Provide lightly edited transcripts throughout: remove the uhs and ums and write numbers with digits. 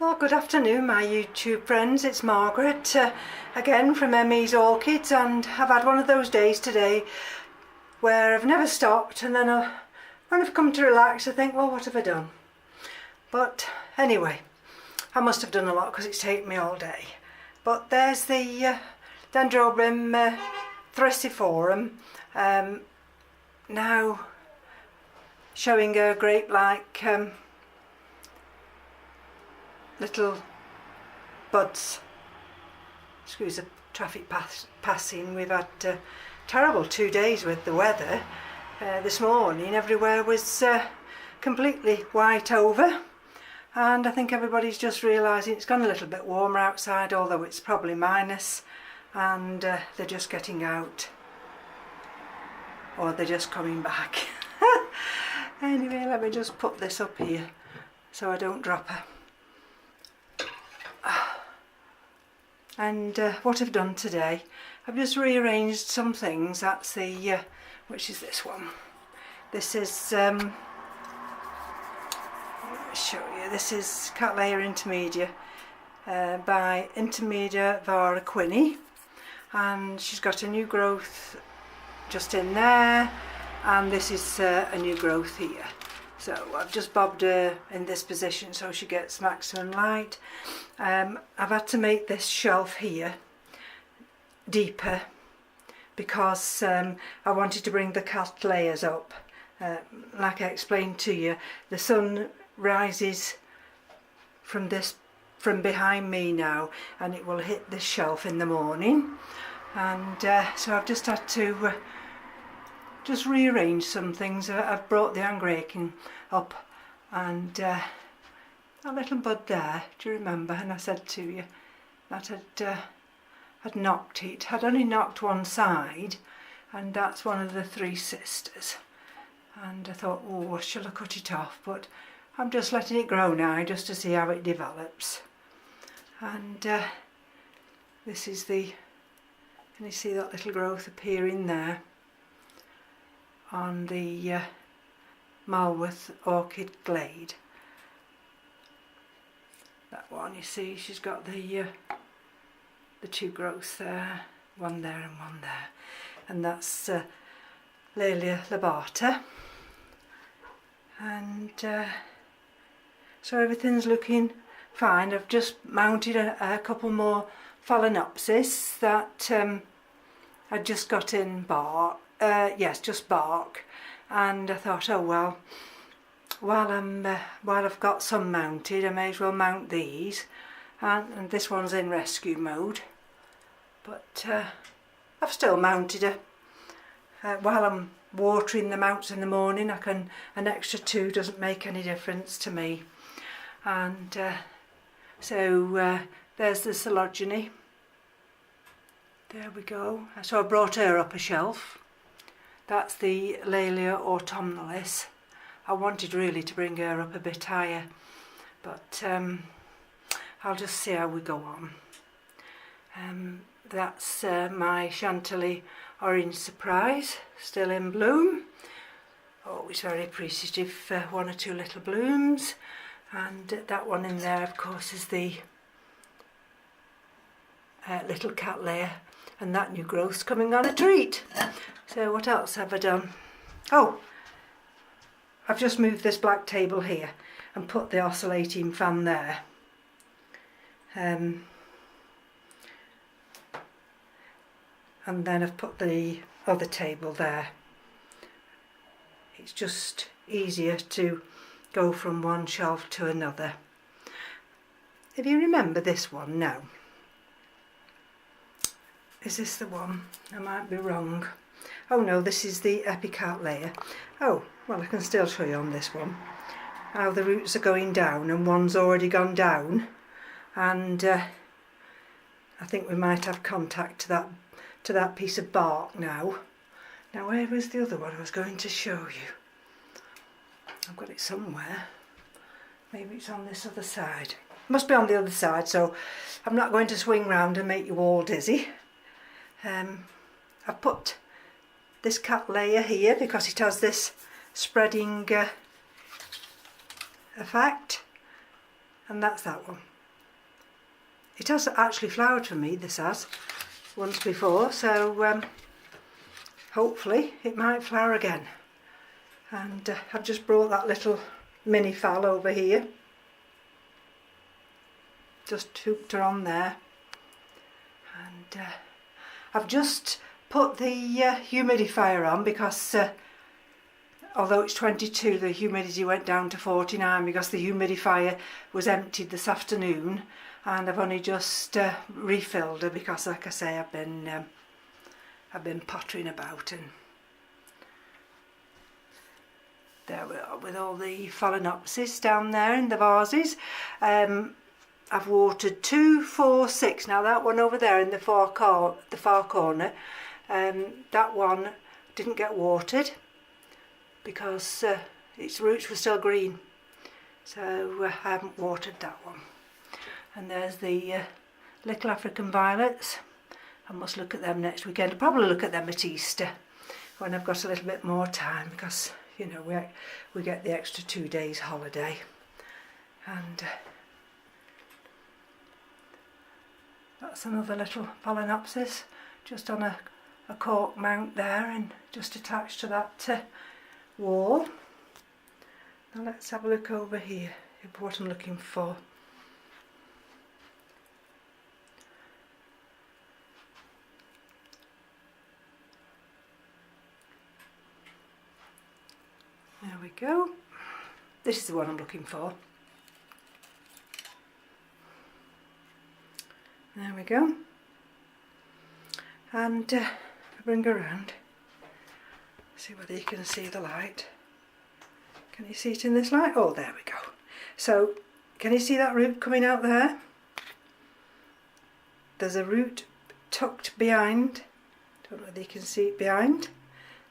Well, good afternoon my YouTube friends, it's Margaret again from M.E.s Orchids, and I've had one of those days today where I've never stopped, and then when I've come to relax I think, well, what have I done? But anyway, I must have done a lot because it's taken me all day. But there's the Dendrobium thyrsiflorum now showing a grape-like little buds. Excuse the traffic passing. We've had terrible 2 days with the weather. This morning everywhere was completely white over, and I think everybody's just realising it's gone a little bit warmer outside, although it's probably minus, and they're just getting out, or they're just coming back. Anyway, let me just put this up here so I don't drop her. And what I've done today, I've just rearranged some things. That's the which is this one. This is let me show you. This is Cattleya intermedia by Intermedia Vara Quinny, and she's got a new growth just in there, and this is a new growth here. So I've just bobbed her in this position so she gets maximum light. I've had to make this shelf here deeper because I wanted to bring the Cattleyas up. Like I explained to you, the sun rises from behind me now, and it will hit this shelf in the morning, and so I've just had to just rearrange some things. I've brought the angraking up, and a little bud there, do you remember? And I said to you that I'd knocked it. I'd only knocked one side, and that's one of the three sisters. And I thought, oh, shall I cut it off? But I'm just letting it grow now, just to see how it develops. And this is the, can you see that little growth appearing there on the M.E.s Orchid Glade. That one, you see, she's got the two growths there, one there and one there, and that's Laelia lobata. And so everything's looking fine. I've just mounted a couple more phalaenopsis that I just got in bark. Yes, just bark, and I thought, oh well, while I've got some mounted, I may as well mount these, and this one's in rescue mode, but I've still mounted her. While I'm watering the mounts in the morning, an extra two doesn't make any difference to me. And so there's the Coleogene. There we go. So I brought her up a shelf. That's the Laelia autumnalis. I wanted really to bring her up a bit higher, but I'll just see how we go on. That's my Chantilly Orange Surprise, still in bloom. Always very appreciative for one or two little blooms. And that one in there, of course, is the little Cattleya, and that new growth's coming on a treat. So what else have I done? Oh, I've just moved this black table here and put the oscillating fan there. And then I've put the other table there. It's just easier to go from one shelf to another. If you remember this one now. Is this the one? I might be wrong. Oh no, this is the Cattleya. Oh, well, I can still show you on this one how the roots are going down, and one's already gone down, and I think we might have contact to that piece of bark now. Now, where was the other one I was going to show you? I've got it somewhere. Maybe it's on this other side. Must be on the other side, so I'm not going to swing round and make you all dizzy. I've put this Cattleya here because it has this spreading effect, and that's that one. it has actually flowered for me, this has, once before, so hopefully it might flower again. And I've just brought that little mini phal over here, just hooped her on there, and I've just put the humidifier on because although it's 22, the humidity went down to 49 because the humidifier was emptied this afternoon, and I've only just refilled her because, like I say, I've been pottering about, and there we are with all the phalaenopsis down there in the vases. I've watered 2, 4, 6. Now that one over there in the far corner, that one didn't get watered because its roots were still green, so I haven't watered that one. And there's the little African violets. I must look at them next weekend. I'll probably look at them at Easter when I've got a little bit more time, because you know we get the extra 2 days holiday. And that's another little phalaenopsis just on a cork mount there, and just attached to that wall. Now let's have a look over here at what I'm looking for. There we go. This is the one I'm looking for. There we go. And bring her around. See whether you can see the light. Can you see it in this light? Oh, there we go. So, can you see that root coming out there? There's a root tucked behind. Don't know whether you can see it behind.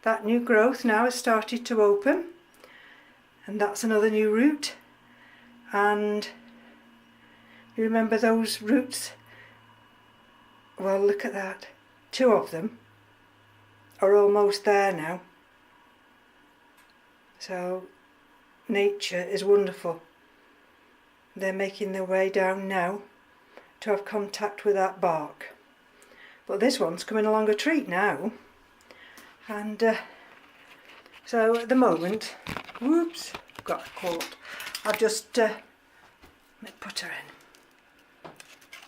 That new growth now has started to open. And that's another new root. And you remember those roots? Well, look at that. 2 of them are almost there now. So nature is wonderful. They're making their way down now to have contact with that bark. But this one's coming along a treat now. And so at the moment, whoops, got caught. I've just let me put her in.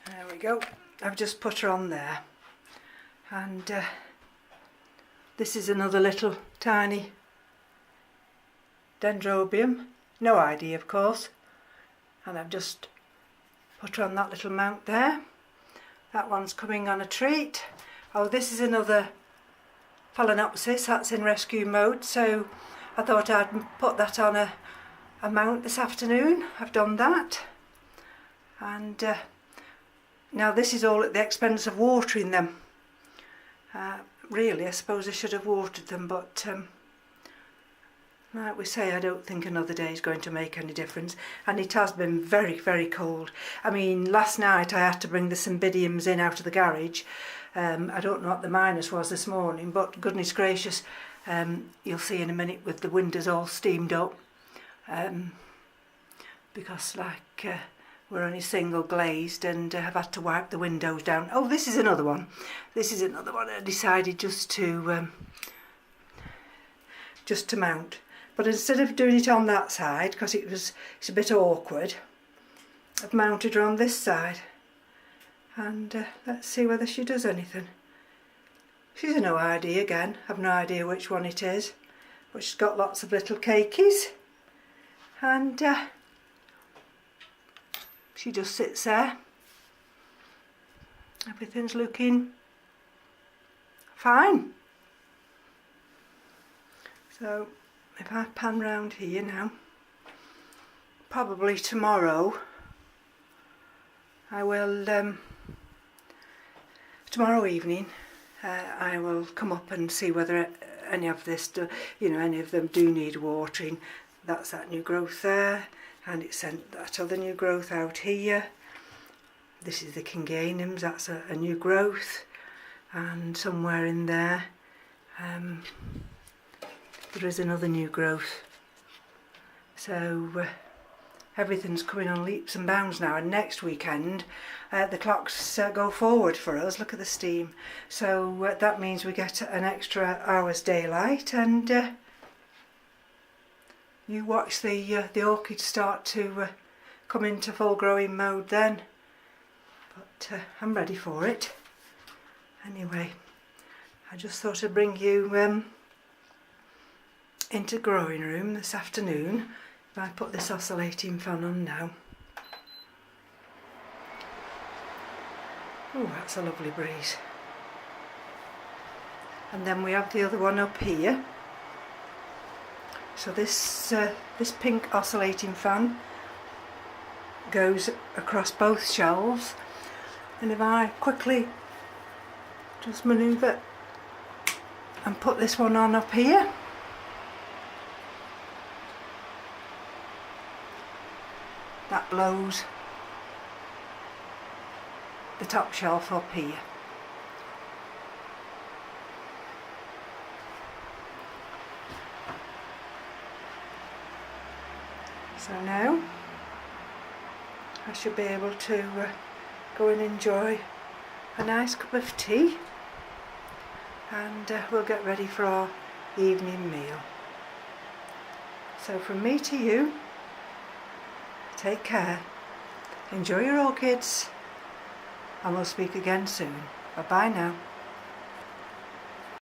There we go. I've just put her on there. And this is another little tiny Dendrobium. No ID, of course. And I've just put her on that little mount there. That one's coming on a treat. Oh, this is another phalaenopsis that's in rescue mode, so I thought I'd put that on a mount this afternoon. I've done that. And now this is all at the expense of watering them. Really, I suppose I should have watered them, but like we say, I don't think another day is going to make any difference. And it has been very, very cold. I mean, last night I had to bring the cymbidiums in out of the garage. I don't know what the minus was this morning, but goodness gracious, you'll see in a minute with the windows all steamed up. Because like we're only single glazed, and I've had to wipe the windows down. Oh, this is another one. This is another one I decided just to mount. But instead of doing it on that side, because it's a bit awkward, I've mounted her on this side. And let's see whether she does anything. She's a no ID again. I've no idea which one it is. But she's got lots of little cakeys. And she just sits there. Everything's looking fine. So if I pan round here now, probably tomorrow I will, tomorrow evening I will come up and see whether any of this, any of them do need watering. That's that new growth there, and it sent that other new growth out here. This is the Kinganiums, that's a new growth, and somewhere in there there is another new growth. So everything's coming on leaps and bounds now, and next weekend the clocks go forward for us. Look at the steam. So that means we get an extra hour's daylight, and you watch the orchids start to come into full growing mode then. But I'm ready for it. Anyway, I just thought I'd bring you into the growing room this afternoon. If I put this oscillating fan on now. Oh, that's a lovely breeze. And then we have the other one up here. So this pink oscillating fan goes across both shelves, and if I quickly just manoeuvre and put this one on up here, that blows the top shelf up here. So now I should be able to go and enjoy a nice cup of tea, and we'll get ready for our evening meal. So from me to you, take care, enjoy your orchids, and we'll speak again soon. Bye bye now.